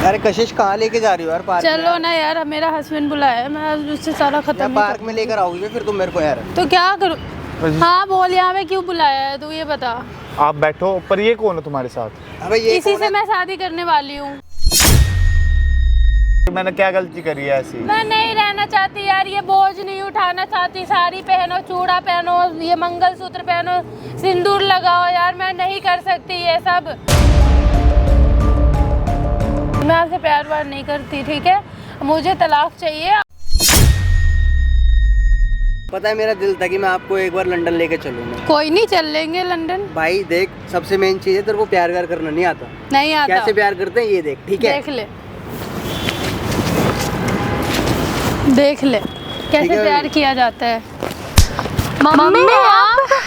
अरे कशिश कहाँ लेके जा रही हो यार? पार्क चलो ना यार, मेरा हस्बैंड बुलाया है, मैं उससे सारा खत्म पार्क में लेकर आओगी फिर तुम मेरे को यार? तो क्या करूँ? हाँ बोल, यहाँ पे क्यों बुलाया है तू, ये बता। आप बैठो। पर ये कौन है तुम्हारे साथ? अबे ये इसी से मैं शादी करने वाली हूँ। मैंने क्या गलती करी है ऐसी? मैं नहीं रहना चाहती यार, ये बोझ नहीं उठाना चाहती। साड़ी पहनो, चूड़ा पहनो, ये मंगलसूत्र पहनो, सिंदूर लगाओ, यार मैं नहीं कर सकती ये सब। मैं आपसे प्यार वार नहीं करती, ठीक है? मुझे तलाक चाहिए। पता है मेरा दिल था कि मैं आपको एक बार लंदन लेके चलूंगा। कोई नहीं, चल लेंगे लंदन। भाई देख, सबसे मेन चीज है तेरे को प्यार व्यार करना नहीं आता। नहीं आता। कैसे प्यार करते हैं ये देख, ठीक है? देख ले, देख ले कैसे प्यार किया जाता है। मम्मी आप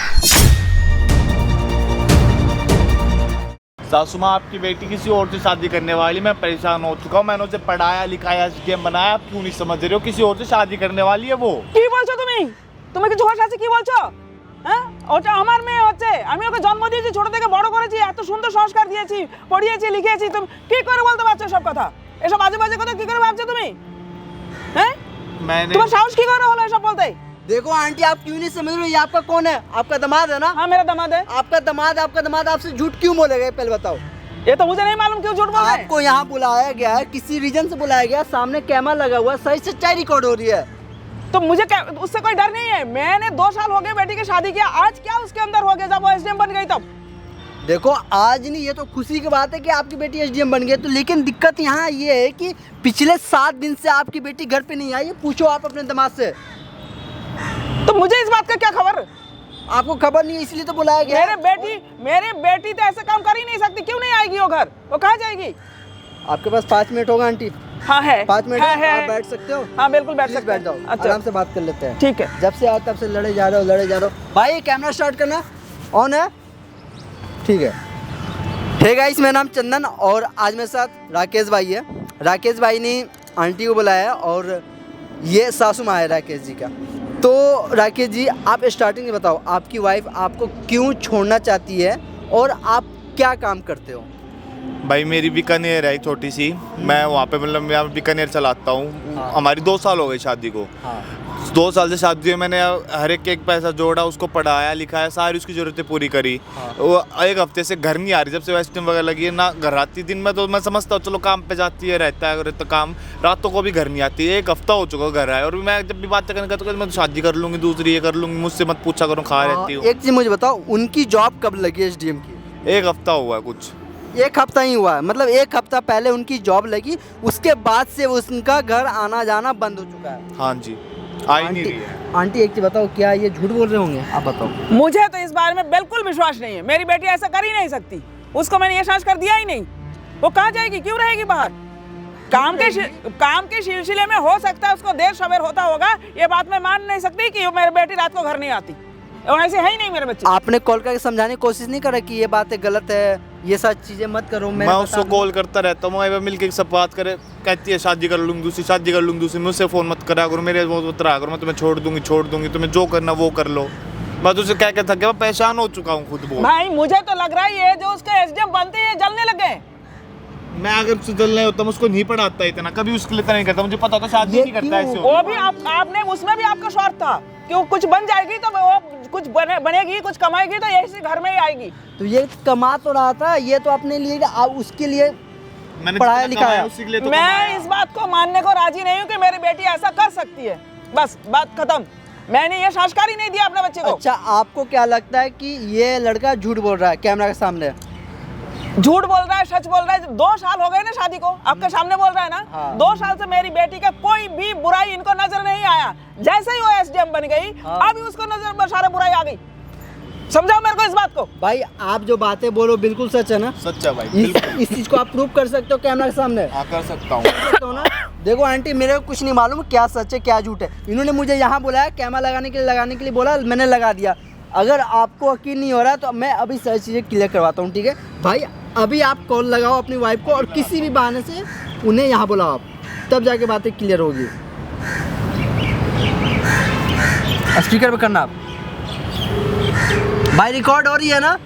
सासू माँ, आपकी बेटी किसी और से शादी करने वाली, मैं परेशान हो चुका हूँ। मैंने उसे पढ़ाया लिखाया, SDM बनाया, आप क्यों नहीं समझ रहे हो? किसी और से शादी करने वाली है वो। কি বলছো তুমি কিছু হঠাৎ আছে কি বলছো? হ্যাঁ, ওটা আমার মেয়ে হচ্ছে। আমি ওকে জন্ম দিয়েছি, ছোট থেকে বড় করেছি, এত সুন্দর সংস্কার দিয়েছি, পড়িয়েছি, লিখিয়েছি। তুমি কি করে বলতে পারছো সব কথা? এসব বাজে বাজে কথা কি করে ভাবছো তুমি? হ্যাঁ, তোমার সাহস কি করে হলো এসব বলতে? देखो आंटी, आप क्यों नहीं समझ रहे हो? ये आपका कौन है? आपका दामाद है ना? हाँ, मेरा दामाद है। आपका दामाद आपसे झूठ क्यों बोलेगा? पहले बताओ। ये तो मुझे नहीं मालूम क्यों झूठ बोल रहे हैं। आपको यहाँ बुलाया गया है, किसी रीजन से बुलाया गया, सामने कैमरा लगा हुआ है, सही सच्चाई रिकॉर्ड हो रही है। तो मुझे उससे कोई डर नहीं है। मैंने 2 साल हो गए बेटी की शादी किया, आज क्या उसके अंदर हो गया जब वो SDM बन गई तब? देखो आज नहीं, ये तो खुशी की बात है कि आपकी बेटी SDM बन गई, तो लेकिन दिक्कत यहाँ ये है कि पिछले 7 दिन से आपकी बेटी घर पे नहीं आई है। पूछो आप अपने दामाद से। तो मुझे इस बात का क्या खबर? आपको खबर नहीं है इसलिए तो बुलाया गया। मेरी बेटी तो ऐसे काम कर ही नहीं सकती। क्यों नहीं आएगी वो घर? वो कहाँ जाएगी? आपके पास 5 मिनट होगा आंटी? हाँ है। 5 मिनट है। आप बैठ सकते हो? हाँ बिल्कुल बैठ सकते बैठ जाओ। अच्छा, आराम से बात कर लेते हैं। ठीक है। जब से आओ तब से लड़े जा रहे हो। भाई कैमरा स्टार्ट करना ऑन है? ठीक है। हे गाइस, मेरा नाम चंदन और आज मेरे साथ राकेश भाई है। राकेश भाई ने आंटी को बुलाया और ये सासू माँ है राकेश जी का। तो राकेश जी, आप स्टार्टिंग में बताओ, आपकी वाइफ आपको क्यों छोड़ना चाहती है और आप क्या काम करते हो? भाई मेरी बीकानेर है छोटी सी, मैं वहाँ पे मतलब मैं बीकानेर चलाता हूँ। हाँ। हमारी 2 साल हो गए शादी को। हाँ। 2 साल से शादी हुई, मैंने हर एक पैसा जोड़ा, उसको पढ़ाया लिखाया, सारी उसकी ज़रूरतें पूरी करी। हाँ। वो 1 हफ्ते से घर नहीं आ रही, जब से SDM वगैरह लगी है ना घर आती। दिन में तो मैं समझता हूँ चलो काम पे जाती है, रहता है तो काम, रातों को भी घर नहीं आती। 1 हफ्ता हो चुका घर आए, और मैं जब भी बात करने का तो मैं तो शादी कर लूँगी, दूसरी ये कर लूँगी, मुझसे मत पूछा करूँ, खा रहती हूँ। एक चीज़ मुझे बताओ, उनकी जॉब कब लगी SDM की? 1 हफ्ता हुआ है कुछ। 1 हफ्ता ही हुआ है, मतलब 1 हफ्ता पहले उनकी जॉब लगी, उसके बाद से उनका घर आना जाना बंद हो चुका है। हाँ जी, आ ही नहीं रही है। आंटी एक चीज बताओ, क्या ये झूठ बोल रहे होंगे? आप बताओ। मुझे तो इस बारे में बिल्कुल विश्वास नहीं है। मेरी बेटी ऐसा कर ही नहीं सकती। उसको मैंने ये संस्कार दिया ही नहीं। वो कहाँ जाएगी? क्यों रहेगी बाहर? काम के सिलसिले में हो सकता है उसको देर सवेर होता होगा, ये बात मैं मान नहीं सकती कि मेरी बेटी रात को घर नहीं आती। और ऐसे है ही नहीं मेरे बच्चे। आपने कॉल करके समझाने की कोशिश नहीं करा कि ये बातें गलत है, ये सब चीजें मत करो? मैं उसको कॉल करता रहता हूँ, वहीं मिलके सब बात करे, कहती है शादी कर लूँगी, दूसरी शादी कर लूँगी, दूसरी। मुझसे फ़ोन मत करा करो, मेरे मत रहा करो, मैं तुम्हें छोड़ दूंगी, तुम्हें जो करना वो कर लो। मैं तुझसे कह के थक गया, मैं परेशान हो चुका हूँ खुद। भाई मुझे तो लग रहा है ये जो उसके SDM बनते हैं जलने लगे। मैं अगर उससे जलने होता मैं उसको नहीं पढ़ाता इतना, कभी उसके लिए नहीं करता, मुझे पता होता शादी नहीं करता ऐसे। वो भी आपने उसमें भी आपका स्वार्थ था कि वो कुछ बन जाएगी तो वो कुछ बनेगी, कुछ कमाएगी तो यही घर में ही आएगी। तो ये कमा तो रहा था, ये तो अपने लिए, उसके लिए मैंने पढ़ाया लिखाया। मैं इस बात को मानने को राजी नहीं हूँ कि मेरी बेटी ऐसा कर सकती है। बस बात खत्म। मैंने ये संस्कार ही नहीं दिया अपने बच्चे को। अच्छा, आपको क्या लगता है कि ये लड़का झूठ बोल रहा है कैमरा के सामने? झूठ बोल रहा है, सच बोल रहा है? 2 साल हो गए ना शादी को, आपके सामने बोल रहा है ना। हाँ। 2 साल से मेरी बेटी का कोई भी बुराई इनको नजर नहीं आया। जैसे ही वो SDM बन गई, हाँ। अभी उसको नजर में सारा बुराई आ गई। समझाओ मेरे को इस बात को। भाई आप जो बातें बोलो बिल्कुल सच है ना? सच्चा भाई, इस चीज को आप प्रूव कर सकते हो कैमरा के सामने? हाँ कर सकता हूँ ना। देखो आंटी, मेरे को कुछ नहीं मालूम क्या सच है क्या झूठ है। इन्होंने मुझे यहाँ बुलाया, कैमरा लगाने के लिए बोला, मैंने लगा दिया। अगर आपको यकीन नहीं हो रहा तो मैं अभी सारी चीज़ें क्लियर करवाता हूँ, ठीक है भाई? अभी आप कॉल लगाओ अपनी वाइफ को और किसी भी बहाने से उन्हें यहाँ बुलाओ आप, तब जाके बातें क्लियर होगी। स्पीकर पे करना आप। भाई रिकॉर्ड हो रही है ना?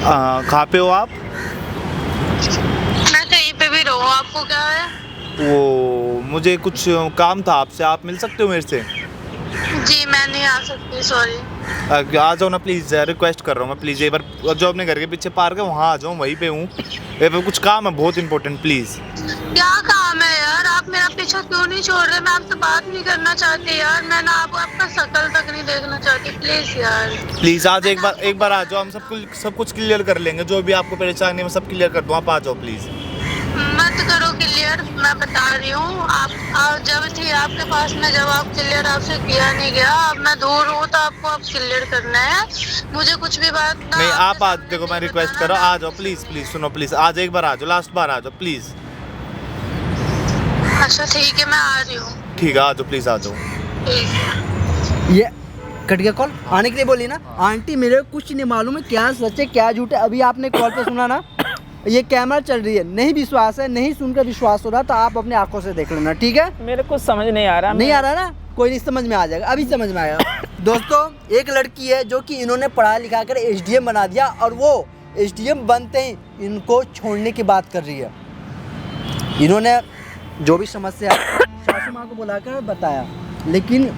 कहाँ पे हो आप? मैं कहीं पे भी रहूँ, आपको क्या है? वो मुझे कुछ काम था आपसे, आप मिल सकते हो मेरे से? जी मैं नहीं आ सकती, सॉरी। आ जाओ ना प्लीज़, रिक्वेस्ट कर रहा हूँ मैं, प्लीज़ एक बार जो अपने घर के पीछे पार्क है वहाँ आ जाओ, वहीं पे हूँ। ये पे कुछ काम है बहुत इंपॉर्टेंट, प्लीज़। क्या काम है यार? आप मेरा पीछा क्यों नहीं छोड़ रहे? मैं आपसे बात नहीं करना चाहती यार, मैं ना आपका शक्ल तक नहीं देखना चाहती, प्लीज यार। प्लीज़ आज एक बार आ जाओ, हम सब कुछ क्लियर कर लेंगे, जो भी आपको परेशानी है मैं सब क्लियर कर दूँ, आप आ जाओ प्लीज़। मत करो क्लियर, मैं बता रही हूँ। आप जब थी आपके पास में, जब आप क्लियर आपसे किया नहीं गया, अब मैं दूर हूँ तो आपको अब क्लियर करना है। मुझे कुछ भी बात ना नहीं, आप आपके आज सामने देखो मैं नहीं रिक्वेस्ट कर बताना। रहा हूँ, आ जाओ प्लीज़, सुनो प्लीज़, आज एक बार आ जाओ, लास्ट बार आ जाओ प्लीज़। अच्छा ठीक है, मैं आ रही हूँ। ठीक है, आ जाओ प्लीज़, आ जाओ। ठीक है। ये कट गया कॉल, आने के लिए बोली ना। आंटी मेरे को कुछ नहीं मालूम है क्या सच है क्या झूठ है। अभी आपने कॉल पे सुना ना, ये कैमरा चल रही है, नहीं विश्वास है, नहीं सुनकर विश्वास हो रहा तो आप अपने आंखों से देख लेना, ठीक है? मेरे कुछ समझ नहीं आ रहा। नहीं आ रहा ना, कोई नहीं, समझ में आ जाएगा, अभी समझ में आएगा। दोस्तों एक लड़की है जो कि इन्होंने पढ़ा लिखा कर एसडीएम बना दिया, और वो एसडीएम बनते ही इनको छोड़ने की बात कर रही है। इन्होंने जो भी समस्या सासू माँ को बुलाकर बताया, लेकिन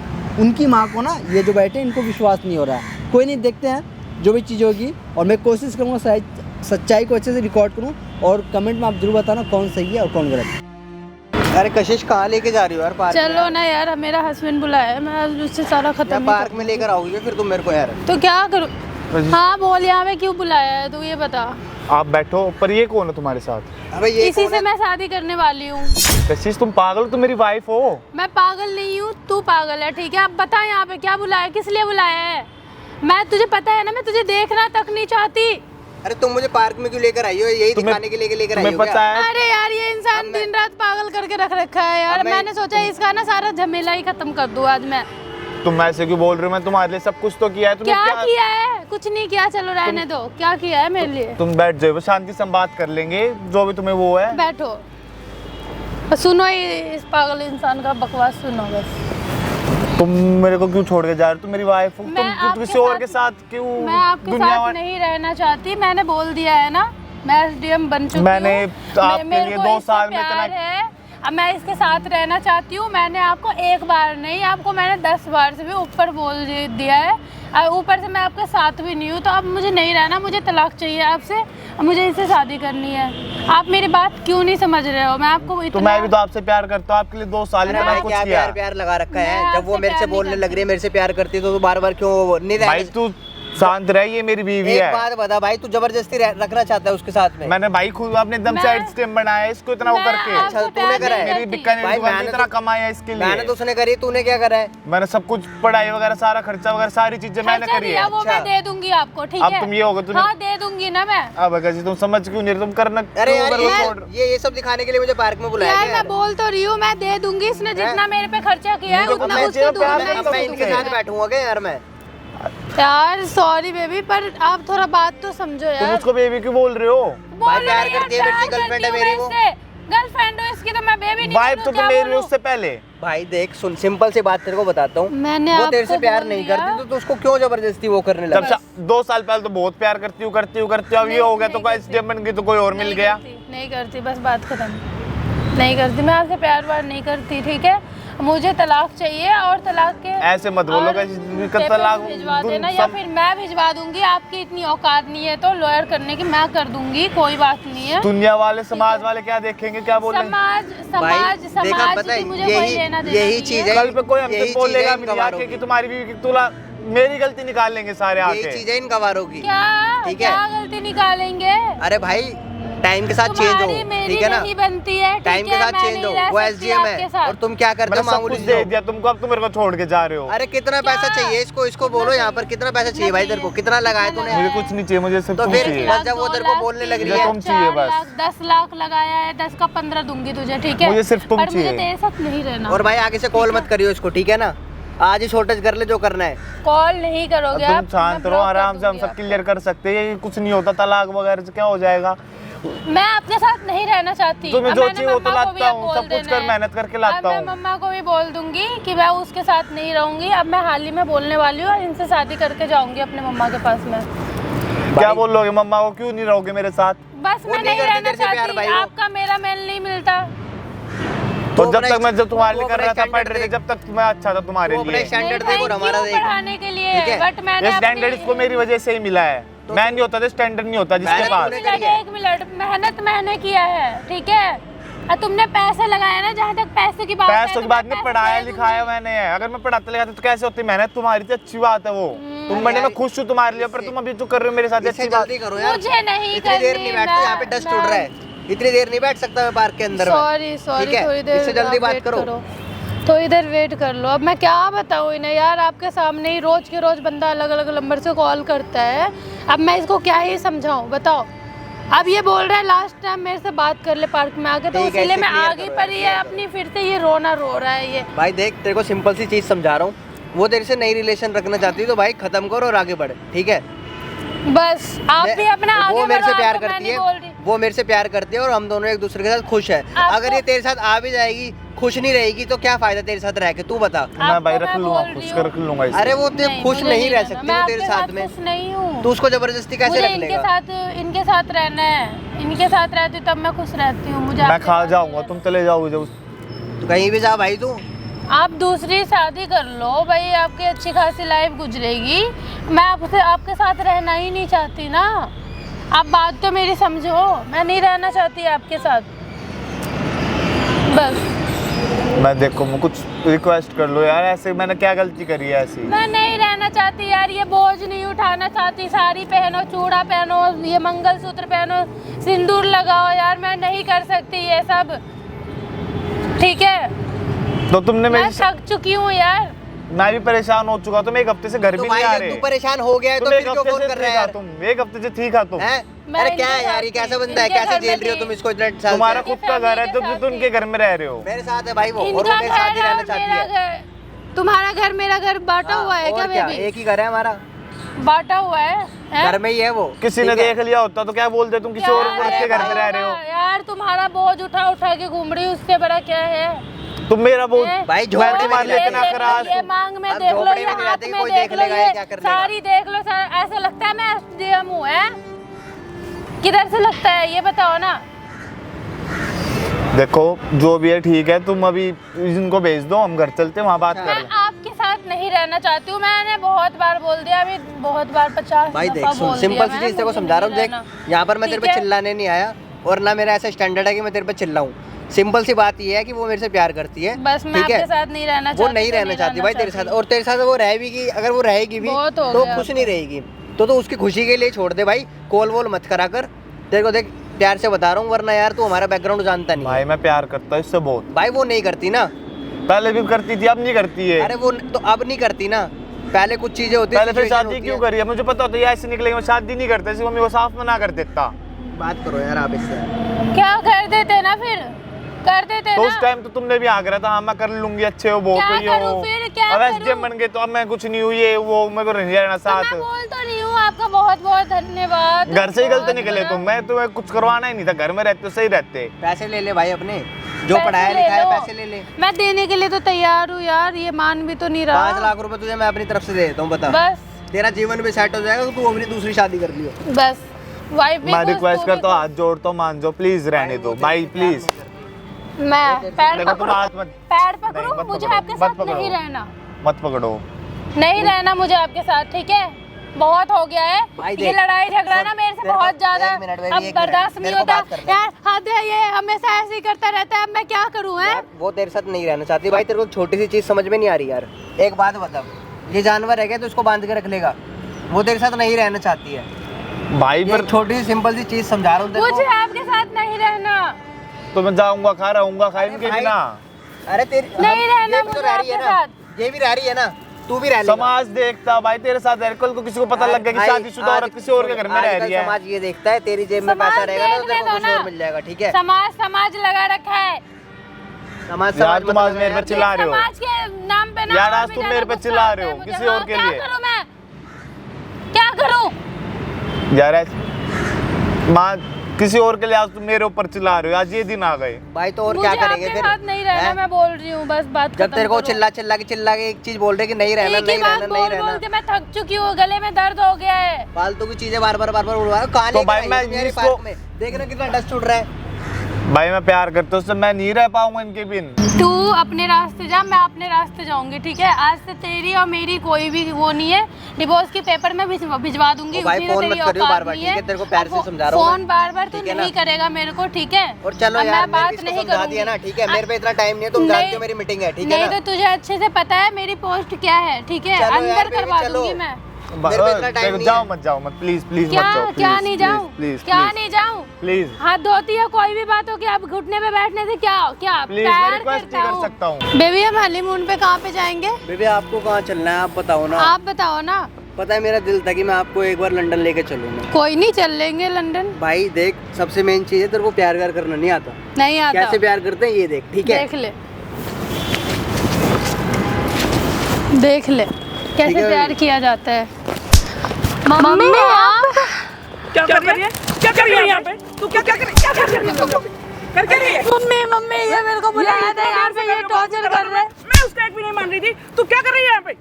उनकी माँ को ना, ये जो बैठे इनको विश्वास नहीं हो रहा है। कोई नहीं, देखते हैं जो भी चीज़ होगी, और मैं कोशिश करूँगा शायद सच्चाई को अच्छे से रिकॉर्ड करूँ, और कमेंट में आप जरूर बताना कौन सही है और कौन गलत। अरे कशिश कहाँ लेके जा रही हो यार? पार्क चलो ना यार, मेरा हस्बैंड बुलाया है, मैं उससे सारा खत्म पार्क में लेकर आओगे फिर तुम मेरे को यार? तो क्या करूँ? हाँ बोल, यहाँ पे क्यों बुलाया है तू, ये बता। आप बैठो, पर ये कौन है तुम्हारे साथ? अबे ये इसी कौन से है? मैं शादी करने वाली हूँ। कशिश तुम पागल हो, तुम मेरी वाइफ हो। मैं पागल नहीं हूँ, तू पागल है, ठीक है? अब बता यहाँ पे क्या बुलाया, किस लिए बुलाया है? मैं, तुझे पता है ना, मैं तुझे देखना तक नहीं चाहती। अरे तुम मुझे पार्क में क्यों लेकर आई हो? यही दिखाने के लिए लेकर आई हो? तुम्हें पता है? अरे यार ये इंसान दिन रात पागल करके रख रखा है यार। मैंने सोचा इसका ना सारा झमेला ही खत्म कर दूं आज मैं। तुम ऐसे क्यों बोल रहे हो? मैं तुम्हारे लिए सब कुछ तो किया है। तुमने क्या किया है? कुछ नहीं किया, चलो रहने दो। क्या किया है मेरे लिए? तुम बैठ जाओ, शांति से हम बात कर लेंगे, जो भी तुम्हें वो है। बैठो, बस सुनो इस पागल इंसान का बकवास सुनो बस। तुम मेरे को क्यों छोड़ के जा रहे हो? तुम मेरी वाइफ हो, मैं तुम आपके किसी और के साथ- साथ क्यों? मैं आपके साथ नहीं रहना चाहती, मैंने बोल दिया है ना, मैं एसडीएम बन चुकी हूँ। मैंने आपके मेरे लिए को 2 इससे साल में प्यार इतना है, अब मैं इसके साथ रहना चाहती हूँ। मैंने आपको एक बार नहीं, आपको मैंने 10 बार से भी ऊपर बोल दिया है, और ऊपर से मैं आपके साथ भी नहीं हूँ, तो अब मुझे नहीं रहना, मुझे तलाक चाहिए आपसे, मुझे इससे शादी करनी है। आप मेरी बात क्यों नहीं समझ रहे हो? मैं आपको तो इतना... मैं भी तो आपसे प्यार करता हूँ, आपके लिए 2 साल में मैंने कुछ क्या किया। प्यार लगा रखा मैं है? जब वो आपसे मेरे से प्यार बोलने नहीं लग रही है, मेरे से प्यार करती तो बार बार क्यों नहीं भाई रह? तू शांत रह, ये मेरी बीवी एक है। बात बता भाई, तू जबरदस्ती रखना चाहता है उसके साथ में? मैंने भाई खुद अपने एकदम मैं- से एडस्टेम बनाया है इसको, इतना वो मैं करके। आपको अच्छा, तूने प्यार करा है? नहीं मेरी करती। बिक्का भाई, ने मैंने इतना तो- कमाया इसके मैंने लिए। तो उसने करी, तूने क्या करा है? मैंने सब कुछ पढ़ाई वगैरह सारा खर्चा वगैरह सारी चीजें मैंने खर्चा करी दिया, है। वो मैं अच्छा। दे दूंगी आपको, ठीक अब है? तुम ये होगा, तूने- हाँ दे दूंगी ना मैं। अब अगर तुम समझ क्यों नहीं रहे, तुम करना अरे क्यों यार मेरे को छोड़? ये सब दिखाने के लिए मुझे पार्क में बुलाया यार गया मैं बोल तो रही हूँ, मैं दे दूंगी, इसने जितना मेरे पे खर्चा किया है मुझे उतना मैं उससे जेब दूंगी, प्यार मैं नहीं इससे मैं इनके दूंगी। साथ बैठूंगा क्या यार मैं? यार सॉरी बेबी, पर आप थोड़ा बात तो समझो तुम यार। उसको बेबी क्यों बोल रहे हो? भाई प्यार करती है, मेरी गर्लफ्रेंड है मेरी वो। गर्लफ्रेंड हो इसकी, तो मैं बेबी नहीं वाइफ तो बोलूं, तुम क्या मेरी बोलूं? उससे पहले। भाई देख सुन, सिंपल सी बात तेरे को बताता हूँ, मैंने वो तेरे से आपको प्यार बोल नहीं दिया। करती तो उसको क्यों जबरदस्ती वो करने जब लगा? 2 साल पहले तो बहुत प्यार करती हूँ अब ये हो गया तो कोई स्टेप बन गई तो कोई और मिल गया। नहीं करती, बस बात खत्म। नहीं करती, मैं आपसे प्यार वार नहीं करती, ठीक है? मुझे तलाक चाहिए, और तलाक के ऐसे मत बोलो और कि पेपर्स तलाक भिजवा तुम देना, या सब- फिर मैं भिजवा दूंगी। आपकी इतनी औकात नहीं है तो लॉयर करने की, मैं कर दूंगी, कोई बात नहीं है। दुनिया वाले समाज वाले क्या देखेंगे, क्या बोलेंगे? समाज भाई देखा समाज पता की है, मुझे कोई लेना देना यही नहीं चीज है। है। कल पे कोई हमसे यही बोलेगा चीज़ें इन मेरी आके गवारों कि तुम्हारी बीवी की तुला मेरी गलती निकाल लेंगे सारे यही आके। चीज है इन गवारों की। क्या ठीक है? क्या गलती निकालेंगे? अरे भाई टाइम के साथ चेंज तुम्हारी हो, मेरी ठीक है ना? नहीं बनती है, ठीक टाइम के है? साथ मैं चेंज नहीं हो, रह वो सकती एसडीएम आपके है, साथ। और तुम क्या करते मैंने हो? सब मामूली कुछ दे चीज़ों। दिया तुमको, अब तुम मेरे को छोड़ के जा रहे हो। अरे कितना पैसा क्या? चाहिए इसको बोलो यहाँ पर, कितना पैसा चाहिए भाई तेरे को? कितना लगाया तूने? मुझे कुछ नहीं चाहिए, मुझे सिर्फ तो तुम फिर चाहिए। बस जब वो तेरे को बोलने लग रही मुझे है, तुम चाहिए बस। 10 लाख लगाया है, 10 का 15 दूंगी तुझे, ठीक है? मुझे सिर्फ तुम पर मुझे चाहिए। तेरे साथ नहीं रहना। और भाई आगे से कॉल मत करियो इसको, ठीक है ना? आज ही शॉर्टेज कर ले जो करना है। कॉल नहीं करोगे अब आप, तुम शांत मैं रहो, block कर आराम से हम दूंगी सब आपको। क्लियर कर सकते हैं। ये कुछ नहीं होता, तलाक वगैरह से क्या हो जाएगा? मैं आपके साथ नहीं रहना चाहती। तुम्हें अब जो मैंने चाहिए वो तो मम्मा को भी लाता अब हूँ, बोल सब कुछ देना कर है। मेहनत करके लाता अब मैं हूँ। मम्मा को भी बोल दूंगी कि मैं उसके साथ नहीं रहूंगी। अब मैं हाल ही में बोलने वाली हूँ और इनसे शादी करके जाऊंगी अपने मम्मा के पास में। क्या बोल लोगे मम्मा को, क्यों नहीं रहोगे मेरे साथ? बस वो मैं नहीं नहीं करते रहना तेरे से प्यार चाहती, भाई वो। आपका मेरा मेल नहीं मिलता। तो वो जब अपना तक मैं जब तुम्हारे लिए वो कर रहा था, अपना पढ़ रहे थे, standard जब तक मैं अच्छा था तुम्हारे वो अपना लिए। स्टैंडर्ड नहीं, देखो और thank हमारा you देखो। पढ़ाने के लिए, ठीक है? बट मैंने ये स्टैंडर्ड इसको मेरी वजह से ही मिला है। मैं नहीं होता तो स्टैंडर्ड नहीं होता जिसके मैंने पास। तूने करी है। एक मिनट, मेहनत मैंने किया है, ठीक है? और तुमने पैसे लगाए ना, जहाँ तक पैसे की बात है, पैसों की तो बात मैं नहीं, पैसे पढ़ाया दे लिखाया दूंगी। मैंने है। अगर मैं पढ़ाते लिखाते तो कैसे होती मेहनत तुम्हारी थी, अच्छी बात है वो। तुम बने, मैं खुश हूँ तुम्हारे लिए, पर तुम अभी जो कर रहे हो मेरे साथ इससे अच्छी बात। जल्दी करो यार, मुझे नहीं इतनी देर करनी, नहीं बैठते, यहाँ पे मैं- डस्ट उड़ रहा है, इतनी देर नहीं बैठ सकता मैं पार्क के अंदर में। सॉरी सॉरी, ठीक है? थोड़ी देर इससे जल्दी आप बात वेट करो। थोड़ी देर वेट कर लो। अब मैं क्या बताऊँ इन्हें यार, आपके सामने ही रोज के रोज बंदा अलग अलग नंबर से कॉल करता है। अब मैं इसको क्या ही समझाऊं, बताओ? अब ये बोल रहा है लास्ट टाइम मेरे से बात कर ले पार्क में आके, तो ठीक है, इसीलिए इसे मैं clear आगे करो पर ही है यार, अपनी, फिर से ये रोना रो रहा है ये। भाई देख, तेरे को सिंपल सी चीज समझा रहा हूँ, वो तेरे से नई रिलेशन रखना चाहती है तो भाई खत्म करो और आगे बढ़, ठीक है? बस आप भी अपना आगे वो मेरे से बढ़ो, प्यार आपको मैं करती नहीं है, बोल रही। वो मेरे से प्यार करती है और हम दोनों एक दूसरे के साथ खुश है। आपको- अगर ये तेरे साथ आ भी जाएगी, खुश नहीं रहेगी, तो क्या फायदा तेरे साथ रह के, तू बता। मैं भाई आपको रख मैं लूंगा, बोल खुश रही कर हूँ। रख लूंगा इसे। अरे वो तेरे खुश मुझे नहीं रह रहना। सकती मैं वो तेरे आपके साथ में, खुश नहीं हूँ। तू उसको जबरदस्ती कैसे मुझे रख लेगा? इनके साथ रहना है, इनके साथ रहती हूँ तब मैं खुश रहती हूँ। मुझे मैं आपके खा साथ जाऊंगा, नहीं तुम चले जाओगे जब। तो कहीं भी जा भाई तू। रहना। आप दूसरी शादी कर लो भाई, आपकी अच्छी खासी लाइफ गुजरेगी। मैं आपसे आपके साथ रहना ही नहीं चाहती ना। आप बात तो मेरी समझो, मैं नहीं रहना चाहती आपके साथ, बस। मैं देखो, मैं कुछ रिक्वेस्ट कर लो यार, ऐसे मैंने क्या गलती करी है ऐसी? मैं नहीं रहना चाहती यार, ये बोझ नहीं उठाना चाहती। साड़ी पहनो, चूड़ा पहनो, ये मंगलसूत्र पहनो, सिंदूर लगाओ, यार मैं नहीं कर सकती ये सब, ठीक है? तो तुमने मैं मेरी, थक चुकी हूँ यार। मैं भी परेशान हो चुका, तुम एक हफ्ते से घर तो भी भाई नहीं आ जब रहे। तू परेशान हो गया है तो तुम फिर एक क्यों हफ्ते फोन से कर रहा है ठीक यार? था तुम, एक हफ्ते से ठीक था तुम। हैं? मैं अरे इनके क्या है साथ यार, ये थी, कैसा बंदा है, इनके कैसे घर झेल में रही हो थी। तुम इसको इतने साल तुम्हारा से? खुद का घर है तो तुम उनके घर में रह रहे हो। मेरे साथ है भाई वो, और वो इनका मेरे साथ ही घर रहना और चाहती मेरा है। घर, तुम्हारा घर मेरा घर बांटा हुआ है क्या और क्या, बेबी? एक ही घर है हमारा, बांटा हुआ है, हैं? घर में ही है वो। किसी ने ठीक है? देख लिया होता तो क्या बोलते, तुम किसी और यार, के घर में रह रहे हो। यार तुम्हारा बोझ उठा उठा के घूम रही, उससे बड़ा क्या है? तुम मेरा बोल, हैं? भाई वो झोपड़ी में तुम्हारे नहीं लिए ये इतना रहते। देख खराब लो, ये मांग में अब देख लो, झोपड़ी ये में नहीं हाथ रहते, में कोई देख देख लो, लेगा, ये क्या ये कर लेगा। सारी देख लो, ऐसा लगता है मैं एसडीएम हूँ, है? किधर से लगता है ये बताओ ना। देखो जो भी है ठीक है, तुम अभी इनको भेज दो, हम घर चलते हैं, वहाँ बात कर मैं लें। आपके साथ नहीं रहना चाहती हूँ, मैंने बहुत बार बोल दिया, अभी बहुत बार 50 भाई देख दफा सुन, बोल सिंपल दिया सी मैंने, चीज तेरे को मुझे समझा रहा हूँ, नहीं देख रहना। यहाँ पर मैं तेरे ठीक पे है? चिल्लाने नहीं आया, और ना मेरा ऐसा स्टैंडर्ड है कि मैं तेरे पे चिल्लाऊं। सिंपल सी बात ये है कि वो मेरे से प्यार करती है, बस मैं ठीक है? आपके साथ नहीं रहना चाहती, वो नहीं तो रहना चाहती भाई तेरे साथ, चाहती। और तेरे साथ वो रह भी की, अगर वो रहेगी भी बहुत हो तो गया खुश अब नहीं रहेगी, तो उसकी खुशी के लिए छोड़ दे भाई, कॉल वॉल मत करा कर। तेरे को देख प्यार से बता रहा हूँ, वरना यार तू हमारा बैकग्राउंड जानता नहीं भाई है। मैं प्यार करता हूँ इससे बहुत, भाई वो नहीं करती ना, पहले भी करती थी, अब नहीं करती है। अरे वो तो अब नहीं करती ना, पहले कुछ चीजें होती पहले फिर situation शादी होती क्यों है। करी है, मुझे पता होता है ये ऐसे निकलेंगे, मैं शादी नहीं करता, इसकी मम्मी को साफ मना कर देता। बात करो यार आप इससे। क्या कर देते ना, फिर कर देते तो ना। उस टाइम तो तुमने भी आगे रहा था, हाँ मैं कर लूंगी, अच्छे हो, बहुत क्या हो, ये करूं हो। फिर, क्या अब करूं? एसडीएम बन गए तो अब मैं कुछ नहीं हुई, ये वो, मेरे को नहीं रहना तो साथ। मैं बोल तो रही हूँ, आपका बहुत बहुत धन्यवाद। घर से ही गलत बहुत निकले बड़ा- तुम, मैं तुम्हें कुछ करवाना ही नहीं था, घर में रहते हो सही रहते। पैसे ले ले भाई अपने, जो पैसे पढ़ाया ले लिखा है लो। पैसे ले ले। मैं देने के लिए तो तैयार हूँ यार, ये मान भी तो नहीं रहा। 5 लाख रुपए तुझे मैं अपनी तरफ से दे देता हूँ, बता। बस तेरा जीवन भी सेट हो जाएगा, तो तू अपनी दूसरी शादी कर लियो। बस वाइफ भी मैं खुश, रिक्वेस्ट तू भी करता हूँ, हाथ जोड़ता हूँ, मान जाओ प्लीज, रहने दो भाई प्लीज। खुश। मैं पैर देखो तुम पकड़ूं, हाथ मत, पैर नहीं, पकड़ूं, मत मुझे पकड़ो, आपके मत साथ पकड़ो। नहीं रहना, मत पकड़ो। नहीं रहना मुझे आपके साथ, ठीक है? बहुत हो गया है भाई ये देख, लड़ाई झगड़ा ना मेरे से तेरे को- बहुत ज्यादा, एक मिनट बेबी, अब एक बर्दाश्त मिनट, नहीं मेरे को होता बात करने यार। हद है, ये हमेशा ऐसे ही करता रहता है, अब मैं क्या करूँ है? यार, वो तेरे साथ नहीं रहना चाहती भाई, तेरे को छोटी सी चीज समझ में नहीं आ रही यार। एक बात बता, ये जानवर है क्या तो उसको बांध के रख लेगा? वो तेरे साथ नहीं रहना चाहती है। भाई ये पर एक छोटी सी सिंपल सी चीज समझा रहा हूँ तेरे मुझे को। आपके साथ नहीं रहना, तो मैं जाऊंगा, खा रहूंगा, खाई अरे के भाई, बिना। अरे तेरी नहीं रहना ये भी तो मुझे रह रही है आपके ना, साथ। ये भी रह रही है ना, तू भी रह लेगा। समाज देखता भाई तेरे साथ है, कल को किसी को पता लग गया कि भाई, शादीशुदा औरत किसी और के घर में रह आजकल रही है। समाज ये देखता है, तेरी जेब में समाज पैसा रहेगा ना तो तेरे देखने को दो कुछ और ना। मिल जाएगा, ठीक है? समाज लगा रखा है, समाज यार मत तुम आज लगा मेरे पे यार। चिल्ला रहे हो। समाज के नाम पे ना यार, और आज भी तुम ज्यादा मेरे पे गुस्सा चिल्ला आता रहे है हो, मुझे। किसी हाँ, और के क्या लिए। करूं मैं, क्या करूं? यार माँ किसी और के लिए आज तुम मेरे ऊपर चिल्ला रहे हो, आज ये दिन आ गए। भाई तो और मुझे क्या करेंगे आपके फिर? साथ नहीं रहना, हैं? मैं बोल रही हूँ, बस बात जब खत्म तेरे को करो। चिल्ला के एक चीज बोल रहे कि नहीं रहना, एक ही नहीं बात रहना, नहीं बोल रहना। बोल के मैं थक चुकी हूँ, गले में दर्द हो गया है। फालतू की चीजें बार बार उड़वा रहे हो। कहाँ तो लेके भाई आई मैं हो मेरे इसको- पार्क में? देख ना कितना डस्ट उड़ रहा है। भाई मैं प्यार करता हूँ उससे, मैं नहीं रह पाऊंगा इनके बिन। तू अपने रास्ते जा, मैं अपने रास्ते जाऊंगी, ठीक है? आज से तेरी और मेरी कोई भी वो नहीं है। डिवोर्स की पेपर में भिजवा दूंगी। ओ भाई, उसमें फोन तेरी मत करियो औकात बार-बार, नहीं ठीक है? तेरे को प्यार से समझा रहा हूँ फोन मैं। बार बार तू ठीक है ना? नहीं करेगा मेरे को, ठीक है? और चलो अब यार, मैं मैं बात इसको नहीं समझा करूंगी दिया ना, ठीक है? मेरे पे इतना टाइम नहीं है, तुम नहीं- जानते हो मेरी मीटिंग है, ठीक है नहीं ना? तो तुझे अच्छे से पता है मेरी पोस्ट क्या है, ठीक है? चलो यार, अंदर बेबी, करवा चलो। दूंगी मैं। मेरे पे इतना टाइम नहीं जाओ है। मत, जाओ मत, प्लीज प्लीज क्या मत जाओ। क्या please, नहीं please, जाऊँ, please, क्या please, नहीं जाऊँ? प्लीज हाथ धोती है, कोई भी बात हो कि आप घुटने पे बैठने से क्या क्या प्लीज, मैं प्यार रिक्वेस्ट करता नहीं कर हूँ। सकता हूँ। बेबी हम हनीमून पे कहाँ पे जाएंगे? बेबी आपको कहाँ चलना है, आप बताओ ना। आप बताओ ना। पता है मेरा दिल था कि मैं आपको एक बार लंदन लेके चलूँ मैं। कोई नहीं, चल लेंगे लंदन। भाई देख, सबसे मेन चीज है, तेरे को प्यार व्यार करना नहीं आता। नहीं आता। कैसे प्यार करते हैं ये देख, ठीक है? देख ले, देख ले कैसे है प्यार बेबी? किया जाता है। मम्मी आप क्या कर रही है? क्या कर रही है यहाँ पे? तू क्या कर रही है? मम्मी मम्मी ये मेरे को बुलाया था यहाँ पे, ये टॉर्चर कर रहा है। मैं उसका एक भी नहीं मान रही थी। तू क्या कर रही है यहाँ पे?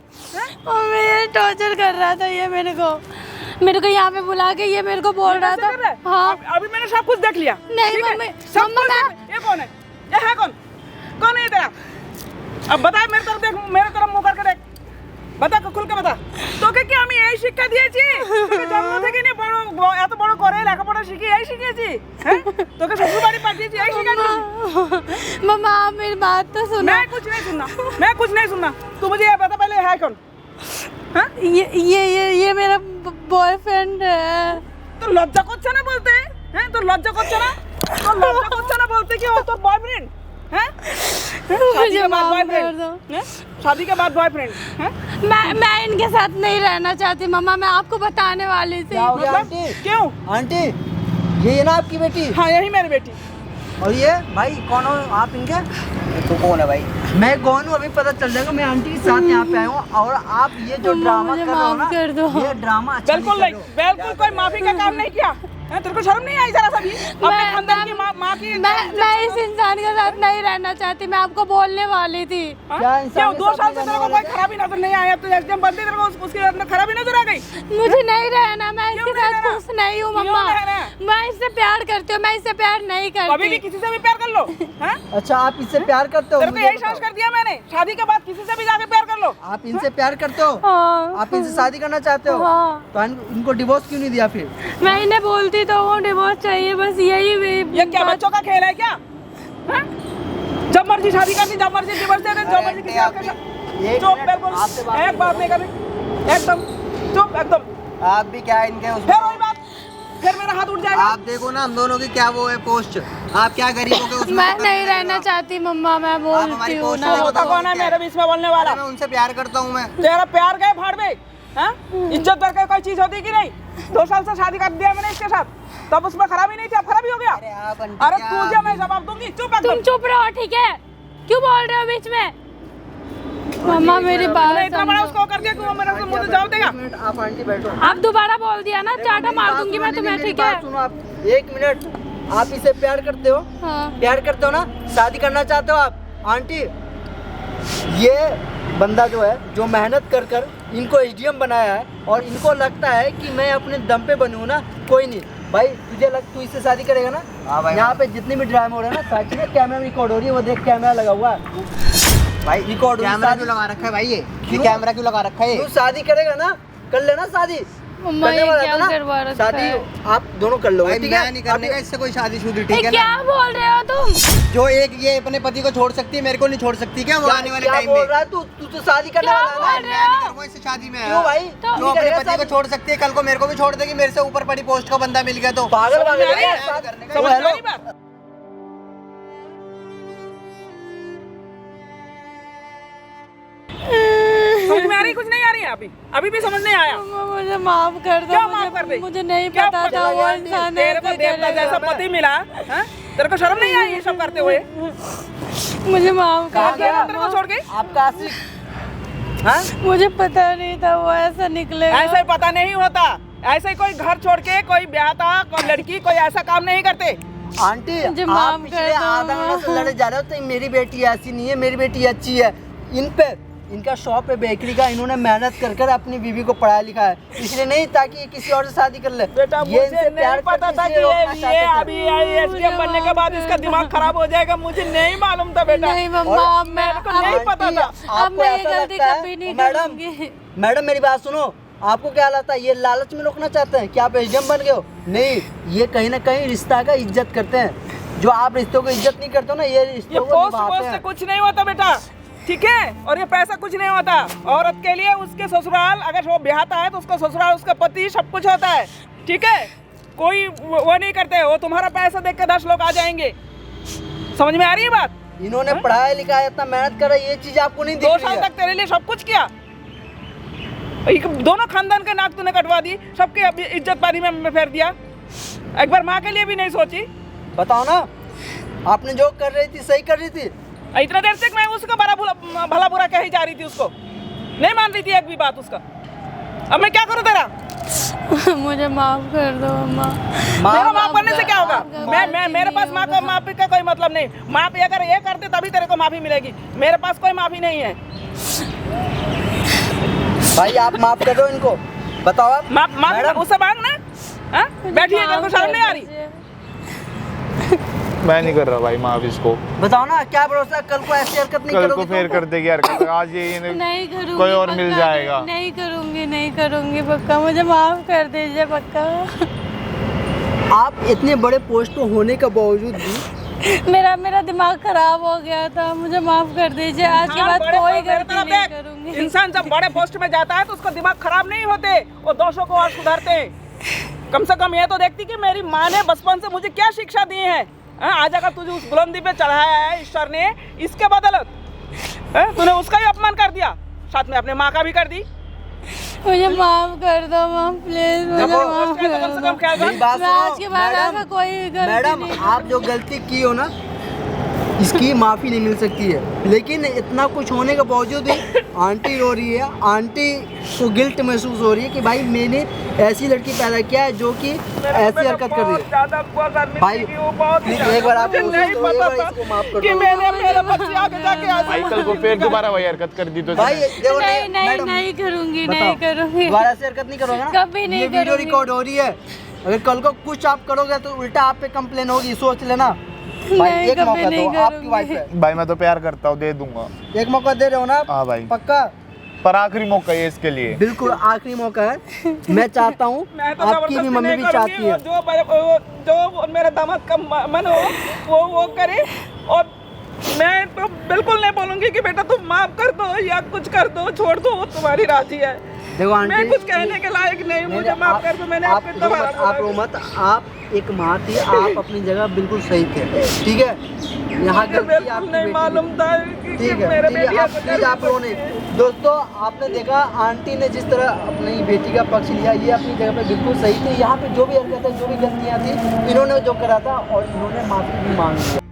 मम्मी ये टॉर्चर कर रहा था, ये मेरे को यहाँ पे बुला के ये मेरे को बोल रहा था। हाँ अभी मैंने सब कुछ देख लिया। नहीं ठीक है? मम्मी, सब मम्मा कुछ मैं देख- ये कौन है? ये है कौन? कौन है ये तेरा? अब बता, मेरे तरफ देख, मेरे तरफ मुंह करके देख। बता, खुल के बता। তোকে কি আমি এই শিক্ষা দিয়েছি? তুমি জন্ম থেকে নিয়ে বড় এত বড় করে লেখাপড়া শিখি এই শিখিয়েছি? হ্যাঁ? তোকে শ্বশুর বাড়ি পাঠিয়েছি এই শিখিয়েছি? मम्मा आप मेरी बात तो सुनो। मैं कुछ नहीं सुनना। मैं कुछ नहीं सुनना। तू मुझे ये बता पहले है कौन? हाँ? ये मेरा बॉयफ्रेंड है। তোর লজ্জা করছে না বলতে? হ্যাঁ, তোর লজ্জা করছে না? তোর লজ্জা করছে না বলতে কি ও তোর বয়ফ্রেন্ড? হ্যাঁ? शादी के बाद माफ कर बॉयफ्रेंड? दो। हैं? शादी के बाद बॉयफ्रेंड? हैं? मैं इनके साथ नहीं रहना चाहती मम्मा, मैं आपको बताने वाली थी। क्या हो गया मतलब आंटी? क्यों? आंटी, ये है ना आपकी बेटी? हाँ, यही मेरी बेटी। और ये भाई कौन हो आप इनके? तो कौन है भाई? मैं कौन हूँ अभी पता चल जाएगा। मैं आंटी के साथ यहाँ पे आया हूँ, और आप ये जो मम्मा, ड्रामा मुझे कर रहे हो माफ कर दो। ना, ये ड्रामा अच्छा बिल्कुल नहीं, बिल्कुल कोई माफी का काम नहीं किया। हैं? तेरे को शर्म नहीं आई जरा सा भी? अपने खानदान की माँ की मैं इस इंसान के साथ नहीं रहना चाहती, मैं आपको बोलने वाली थी। हाँ? क्या इंसान क्यों के 2 साथ साल से रहने तेरे को वाला कोई क्या? खराबी नजर नहीं आया? तो एकदम बंदी तेरे को उसके अंदर खराबी नजर आ गई? मुझे नहीं रहना, मैं क्यों इसके नहीं साथ रहना? खुश नहीं हूँ क्यों मम्मा। नहीं रहना? मैं इससे प्यार करती हूँ, मैं इससे प्यार नहीं अभी भी करती। किसी से भी प्यार कर लो। हैं? अच्छा, आप इससे प्यार करते हो? तेरे को मुझे यही सांस बताओ। कर दिया मैंने, शादी के बाद किसी से भी जाके प्यार कर लो। आप इनसे प्यार करते हो? हाँ। आप इनसे शादी करना चाहते हो? हाँ। तो इनको डिवोर्स क्यों नहीं दिया फिर? मैं इन्हें बोलती तो वो डिवोर्स चाहिए, बस यही ये क्या बच्चों का खेल है क्या? हैं? जब मर्जी शादी करनी, जब मर्जी डिवोर्स दे दे, जब मर्जी किसी और के साथ। चुप, बिल्कुल एक बात नहीं करनी, एकदम चुप, एकदम। आप भी क्या है इनके फिर वही बात, फिर मेरा हाथ उठ जाएगा। आप देखो ना, हम दोनों की क्या वो है पोस्ट। आप क्या गरीबों के उसमें मैं कर नहीं रहे हो रहना आप? चाहती मम्मा, मैं बोलती हमारी हूँ पोस्ट ना। देखो होता कौन है मेरे बीच में बोलने वाला? मैं उनसे प्यार करता हूँ मैं। तेरा प्यार गए भाड़ में। हैं? इज्जत करके कोई चीज होती कि नहीं? 2 साल से शादी कर दिया मैंने इसके साथ, तब उसमें खराबी नहीं थी, अब खराबी हो गया। अरे आप आंटी अरे क्या तुझे मैं जवाब दूंगी, चुप तुम एकदम। चुप रहो, ठीक है? क्यों बोल रहे हो बीच में? मम्मा मेरी बात मैंने इतना बड़ा समझो। उसको कर दिया कि वो मेरे से मुझे जवाब देगा। एक मिनट, आप आंटी बैठो। आप दोबारा बोल दिया ना, चाटा मार बात दूंगी सुनो, मैं तुम्हें, मेरी ठीक है? बात सुनो आप, एक मिनट। आप इसे प्यार करते हो? हाँ। प्यार करते हो ना? शादी करना चाहते हो आप? आंटी, ये बंदा जो है, जो मेहनत कर कर इनको एसडीएम बनाया है, और इनको लगता है कि मैं अपने दम पे बनूं ना, कोई नहीं। भाई तुझे तू इससे शादी करेगा ना? हाँ भाई। यहाँ पे जितने भी ड्रामे हो रहे हैं ना, सच में कैमरा रिकॉर्ड हो रही है, वो देख कैमरा लगा हुआ है भाई। रिकॉर्ड कैमरा क्यों लगा रखा है भाई? ये कैमरा क्यों लगा रखा है? तू शादी करेगा ना, कर लेना शादी। मम्मा ये करने वाला क्या था ना? करवा रखा शादी है? आप दोनों कर लो, ठीक है? मैं नहीं करने का इससे कोई शादीशुदी, ए, ठीक है क्या ना? बोल रहे हो तुम? जो एक ये अपने पति को छोड़ सकती है, मेरे को नहीं छोड़ सकती क्या? वो आने वाले क्या टाइम बोल में रहा है तू? तू तो शादी करने क्या वाला है बोल ना? रहे मैं नहीं हो? करूंगा इससे शादी में। क्यों भाई? तो- जो अपने पति को छोड़ सकती है, कल को मेरे को भी छोड़ देगी। मेरे से ऊपर पड़ी पोस्ट का बंदा मिल गया तो पागल समझ में आ रही है? वागल समझ में आ रही बात? समझ में आ रही, कुछ नहीं आ रही है अभी? अभी भी समझ नहीं आया? मम्मा मुझे माफ कर दो। क्या माफ कर दे? मुझे नहीं क्या पता था वो इंसान तेरे को ऐसे देवता जैसा करेगा। पति मिला। हैं? तेरे को शर्म नहीं आई ये सब करते हुए? मुझे माफ कहाँ कर गया दो तेरे को छोड़ के? आपका आशिक, हाँ? मुझे पता नहीं था वो ऐसा निकलेगा। ऐसे ही पता नहीं होता। ऐसे कोई घर छोड़ के कोई ब्याहता कोई लड़की कोई ऐसा काम नहीं करते। आंटी मुझे आप माफ पिछले कर दो। आधा घंटा से लड़े जा रहे हो तो मेरी बेटी ऐसी नहीं है, मेरी बेटी अच्छी है। इन पे इनका शॉप है बेकरी का, इन्होंने मेहनत कर कर अपनी बीवी को पढ़ाया लिखा है, इसलिए नहीं ताकि ये किसी और से शादी कर ले। बेटा ये मुझे इनसे नहीं पता था कि ये अभी एसडीएम बनने के बाद इसका दिमाग खराब हो जाएगा, मुझे नहीं मालूम था बेटा। नहीं मम्मा, अब मैं मेरे को नहीं पता था। अब मैं ये गलती कभी नहीं करूंगी। मैडम मेरी बात सुनो, आपको क्या लगता है ये लालच में रोकना चाहते हैं कि आप एसडीएम बन गए हो? नहीं, ये कहीं ना कहीं रिश्ता का इज्जत करते हैं। जो आप रिश्तों को इज्जत नहीं करते हो ना, ये ये रिश्तों को पोस्ट निभाते पोस्ट से हैं। कुछ नहीं होता बेटा, ठीक है? और ये पैसा कुछ नहीं होता। औरत के लिए उसके ससुराल, अगर वो ब्याहता है तो उसका ससुराल, उसका पति, सब कुछ होता है, ठीक है? कोई वो नहीं करते, वो तुम्हारा पैसा देख के 10 लोग आ जाएंगे। समझ में आ रही है बात? इन्होंने पढ़ाया लिखा है, इतना मेहनत करा, ये चीज आपको नहीं दिख 2 रही साल है। तक तेरे लिए सब कुछ किया, दोनों खानदान के नाक तूने कटवा दी, सबके अभी इज्जत पानी में फेर दिया। एक बार माँ के लिए भी नहीं सोची। बताओ ना, आपने जो कर रही थी सही कर रही थी। इतना देर तक मैं उसका भला बुरा कही जा रही थी, उसको नहीं मान रही थी एक भी बात उसका। अब मैं क्या करूं तेरा? मुझे माफ कर दो मम्मा। मेरा माफ करने से क्या होगा? मैं मेरे पास माफी का कोई मतलब नहीं। माफी अगर ये करते तभी तेरे को माफी मिलेगी, मेरे पास कोई माफी नहीं है। भाई आप माफ कर दो इनको, बताओ आप। माफ उससे मांग ना। हाँ? बैठिए, तेरे को शर्म नहीं आ रही? मैं नहीं कर रहा भाई माफ इसको। बताओ ना, क्या भरोसा कल को ऐसी हरकत नहीं कल करोगे को फेर तो? कर देगी हरकत, आज ये नहीं करूंगी, कोई और मिल पक्का जाएगा। नहीं करूंगी, नहीं करूंगी पक्का, मुझे माफ कर दीजिए पक्का। आप इतने बड़े पोस्ट पे होने के बावजूद भी मेरा दिमाग खराब हो गया था, मुझे माफ कर दीजिए। आज के बाद कोई गलती नहीं करूंगी। इंसान जब बड़े पोस्ट में जाता है तो उसका दिमाग खराब नहीं होते, वो दोषों को और सुधारते हैं। कम से कम ये तो देखती कि मेरी माँ ने बचपन से मुझे क्या शिक्षा दी है। आज अगर तुझे उस बुलंदी पे चढ़ाया है ईश्वर ने, इसके बदौलत तूने उसका ही अपमान कर दिया, साथ में अपने माँ का भी कर दी। मुझे माफ कर दो माँ, प्लीज मुझे माफ कर कम से दो। कम ख्याल मेरी बात मैं आज के सुनो बाद मैडम, ऐसा कोई गलती मैडम नहीं आप जो गलती की हो ना, इसकी माफ़ी नहीं मिल सकती है। लेकिन इतना कुछ होने के बावजूद भी आंटी रो रही है, आंटी को गिल्ट महसूस हो रही है कि भाई मैंने ऐसी लड़की पैदा किया है जो कि ऐसी हरकत कर रही है। भाई प्लीज एक बार आप कोशिश करो, एक बार इसको माफ कर कि दो। मैंने मेरे बच्चे आगे जाके भाई कल को फिर दोबारा वही हरकत कर दी तो भाई देखो नहीं नहीं मैडम, नहीं करूंगी, बताओ, नहीं करूंगी। दोबारा ऐसी हरकत नहीं करोगे ना? कभी नहीं ये वीडियो करूंगी। रिकॉर्ड हो रही है, अगर कल को कुछ आप करोगे तो उल्टा आप पे कंप्लेन होगी, सोच लेना। भाई नहीं, एक कभी मौका नहीं दो, आपकी करूंगी। वाइफ है, भाई मैं तो प्यार करता हूँ, दे दूंगा। एक मौका दे रहे हो ना? हाँ भाई, पक्का? पर आखिरी मौका है इसके लिए। बिल्कुल आखिरी मौका है। मैं चाहता हूँ मैं तो आपकी भी जबरदस्ती मम्मी नहीं भी करूंगी, चाहती है। जो मेरे दामाद का मन हो वो करे। और मैं तो बिल्कुल नहीं बोलूंगी कि बेटा तुम माफ कर दो या कुछ कर दो, छोड़ दो, वो तुम्हारी राजी है। देखो आंटी, मैं कुछ कहने के लायक नहीं, मुझे माफ कर दो। मैंने आप आपको दोबारा आप रो मत, आप एक माँ थी, आप अपनी जगह बिल्कुल सही थे, ठीक है? यहाँ मुझे गलती बिल्कुल आपकी नहीं बेटी मालूम की। था कि ठीक है, मेरे ठीक है, बेटी आप ऐसा प्लीज आप कर रो नहीं। दोस्तों आपने देखा आंटी ने जिस तरह अपनी बेटी का पक्ष लिया, ये अपनी जगह पे बिल्कुल सही थी। यहाँ पे जो भी हरकत है, जो भी गलतियाँ थी, इन्होंने जो करा था और इन्होंने माफी भी मांग ली।